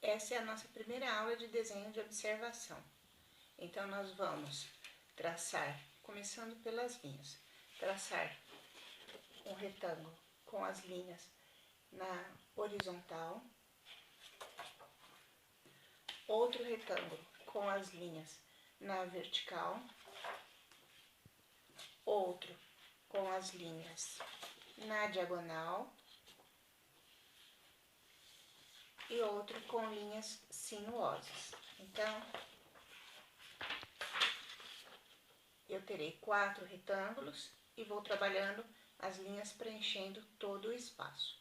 essa é a nossa primeira aula de desenho de observação. Então, nós vamos traçar, começando pelas linhas, traçar um retângulo com as linhas na horizontal, outro retângulo com as linhas na vertical, outro com as linhas na diagonal e outro com linhas sinuosas. Então, eu terei 4 retângulos e vou trabalhando as linhas preenchendo todo o espaço.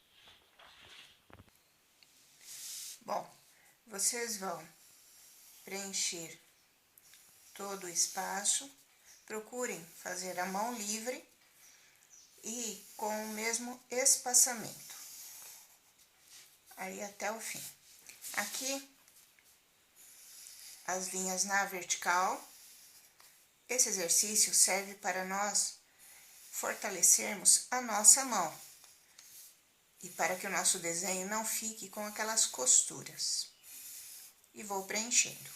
Bom, vocês vão preencher todo o espaço, procurem fazer a mão livre e com o mesmo espaçamento, aí até o fim. Aqui, as linhas na vertical. Esse exercício serve para nós fortalecermos a nossa mão e para que o nosso desenho não fique com aquelas costuras. E vou preenchendo.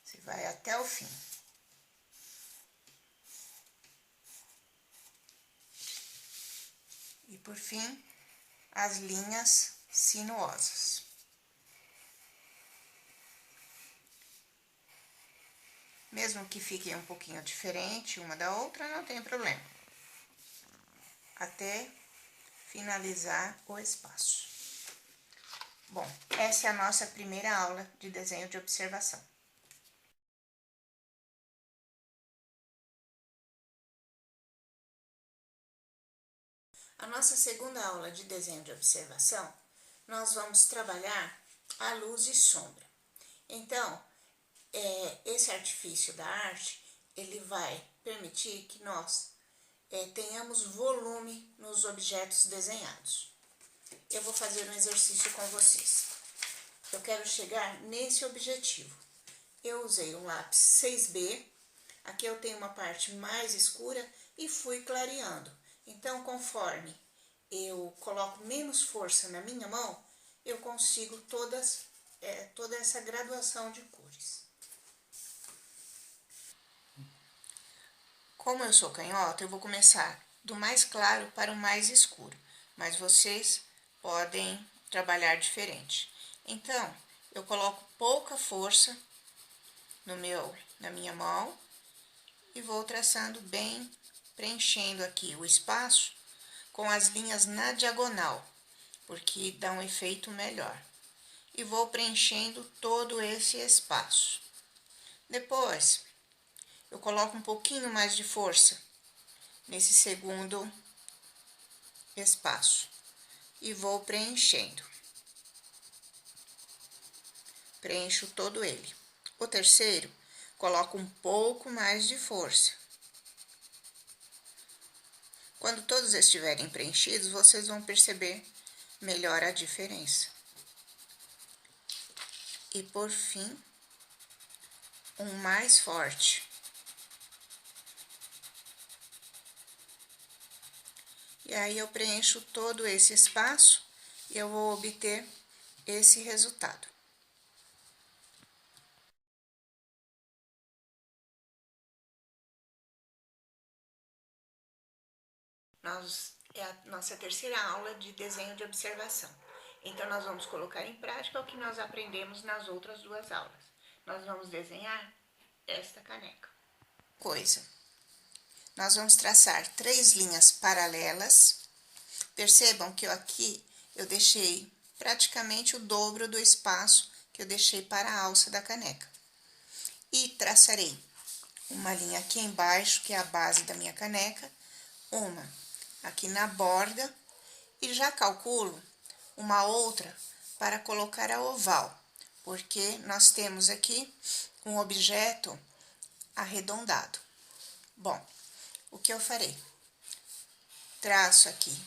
Você vai até o fim. E por fim, as linhas sinuosas. Mesmo que fiquem um pouquinho diferente uma da outra, não tem problema. Até finalizar o espaço. Bom, essa é a nossa primeira aula de desenho de observação. A nossa segunda aula de desenho de observação, nós vamos trabalhar a luz e sombra. Então, esse artifício da arte, ele vai permitir que nós tenhamos volume nos objetos desenhados. Eu vou fazer um exercício com vocês. Eu quero chegar nesse objetivo. Eu usei um lápis 6B, aqui eu tenho uma parte mais escura e fui clareando. Então, conforme eu coloco menos força na minha mão, eu consigo toda essa graduação de cores. Como eu sou canhota, eu vou começar do mais claro para o mais escuro, mas vocês podem trabalhar diferente. Então, eu coloco pouca força na minha mão e vou traçando bem, preenchendo aqui o espaço com as linhas na diagonal, porque dá um efeito melhor. E vou preenchendo todo esse espaço. Depois, eu coloco um pouquinho mais de força nesse segundo espaço e vou preenchendo. Preencho todo ele. O terceiro, coloco um pouco mais de força. Quando todos estiverem preenchidos, vocês vão perceber melhor a diferença. E por fim, um mais forte. E aí eu preencho todo esse espaço e eu vou obter esse resultado. É a nossa terceira aula de desenho de observação. Então, nós vamos colocar em prática o que nós aprendemos nas outras 2 aulas. Nós vamos desenhar esta caneca. Nós vamos traçar 3 linhas paralelas. Percebam que aqui eu deixei praticamente o dobro do espaço que eu deixei para a alça da caneca. E traçarei uma linha aqui embaixo, que é a base da minha caneca, uma aqui na borda, e já calculo uma outra para colocar a oval, porque nós temos aqui um objeto arredondado. Bom, o que eu farei? Traço aqui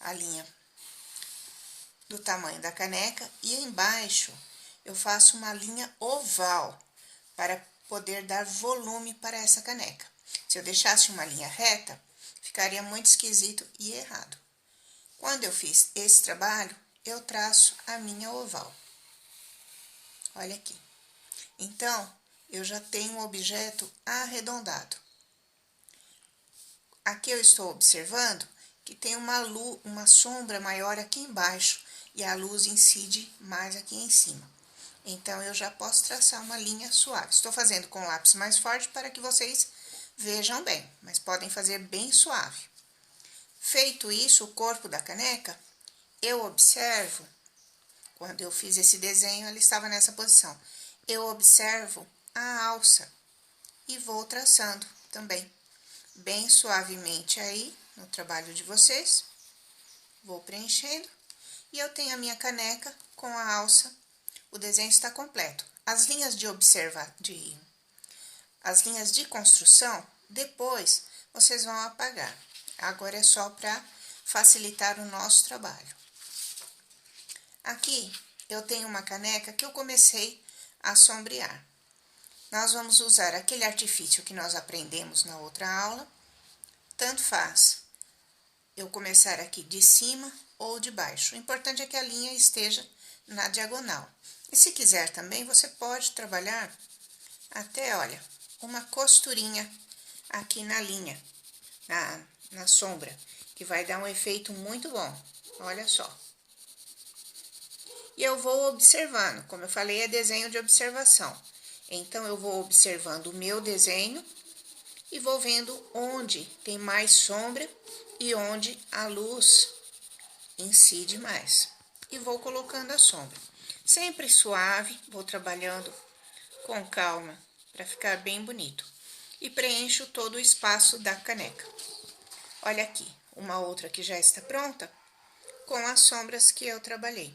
a linha do tamanho da caneca e embaixo eu faço uma linha oval para poder dar volume para essa caneca. Se eu deixasse uma linha reta, ficaria muito esquisito e errado. Quando eu fiz esse trabalho, eu traço a minha oval. Olha aqui. Então, eu já tenho um objeto arredondado. Aqui eu estou observando que tem uma sombra maior aqui embaixo e a luz incide mais aqui em cima. Então, eu já posso traçar uma linha suave. Estou fazendo com lápis mais forte para que vocês vejam bem, mas podem fazer bem suave. Feito isso, o corpo da caneca, eu observo, quando eu fiz esse desenho, ela estava nessa posição. Eu observo a alça e vou traçando também, bem suavemente aí, no trabalho de vocês. Vou preenchendo e eu tenho a minha caneca com a alça. O desenho está completo. As linhas as linhas de construção, depois vocês vão apagar. Agora é só para facilitar o nosso trabalho. Aqui eu tenho uma caneca que eu comecei a sombrear. Nós vamos usar aquele artifício que nós aprendemos na outra aula. Tanto faz eu começar aqui de cima ou de baixo. O importante é que a linha esteja na diagonal. E se quiser também, você pode trabalhar até, olha, uma costurinha aqui na linha, na sombra, que vai dar um efeito muito bom. Olha só. E eu vou observando, como eu falei, é desenho de observação. Então, eu vou observando o meu desenho e vou vendo onde tem mais sombra e onde a luz incide mais. E vou colocando a sombra. Sempre suave, vou trabalhando com calma para ficar bem bonito. E preencho todo o espaço da caneca. Olha aqui, uma outra que já está pronta com as sombras que eu trabalhei.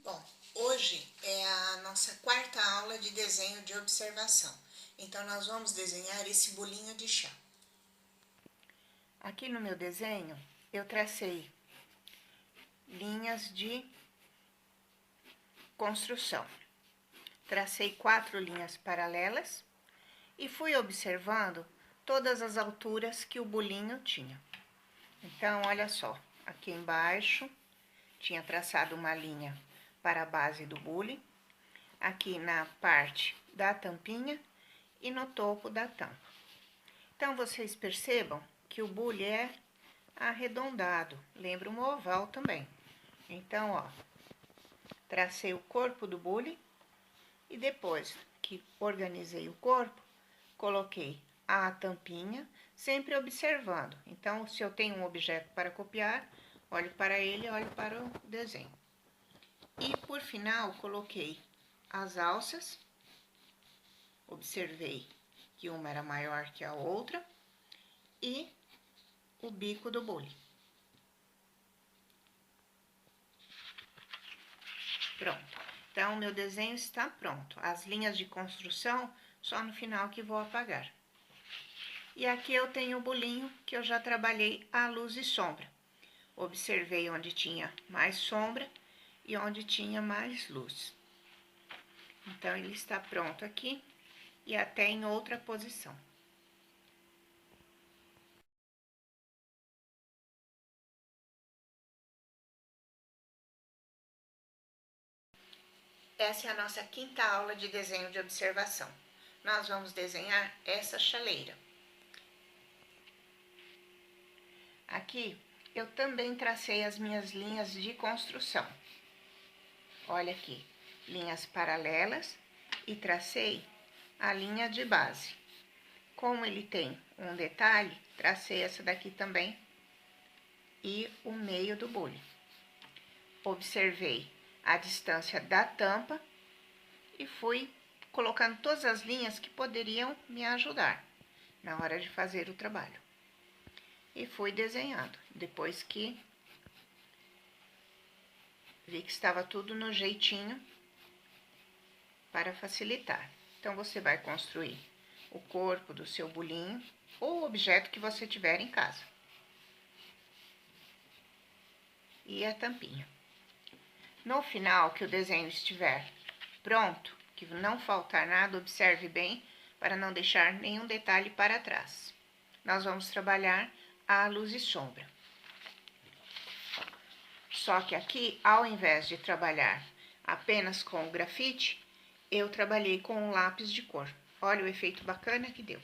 Bom, hoje é a nossa quarta aula de desenho de observação. Então, nós vamos desenhar esse bolinho de chá. Aqui no meu desenho, eu tracei linhas de construção. Tracei 4 linhas paralelas e fui observando todas as alturas que o bolinho tinha. Então, olha só, aqui embaixo tinha traçado uma linha para a base do bule, aqui na parte da tampinha e no topo da tampa. Então, vocês percebam que o bule é arredondado, lembra um oval também. Então, ó, tracei o corpo do bule e depois que organizei o corpo, coloquei a tampinha, sempre observando. Então, se eu tenho um objeto para copiar, olho para ele, olho para o desenho. E, por final, coloquei as alças, observei que uma era maior que a outra, e o bico do bule. Pronto. Então, o meu desenho está pronto. As linhas de construção, só no final que vou apagar. E aqui eu tenho o bolinho que eu já trabalhei a luz e sombra. Observei onde tinha mais sombra e onde tinha mais luz. Então, ele está pronto aqui e até em outra posição. Essa é a nossa quinta aula de desenho de observação. Nós vamos desenhar essa chaleira. Aqui, eu também tracei as minhas linhas de construção. Olha aqui, linhas paralelas e tracei a linha de base. Como ele tem um detalhe, tracei essa daqui também e o meio do bule. Observei a distância da tampa e fui colocando todas as linhas que poderiam me ajudar na hora de fazer o trabalho. E fui desenhando, depois que vi que estava tudo no jeitinho para facilitar. Então, você vai construir o corpo do seu bolinho ou o objeto que você tiver em casa. E a tampinha. No final, que o desenho estiver pronto, que não faltar nada, observe bem para não deixar nenhum detalhe para trás. Nós vamos trabalhar a luz e sombra. Só que aqui, ao invés de trabalhar apenas com o grafite, eu trabalhei com um lápis de cor. Olha o efeito bacana que deu.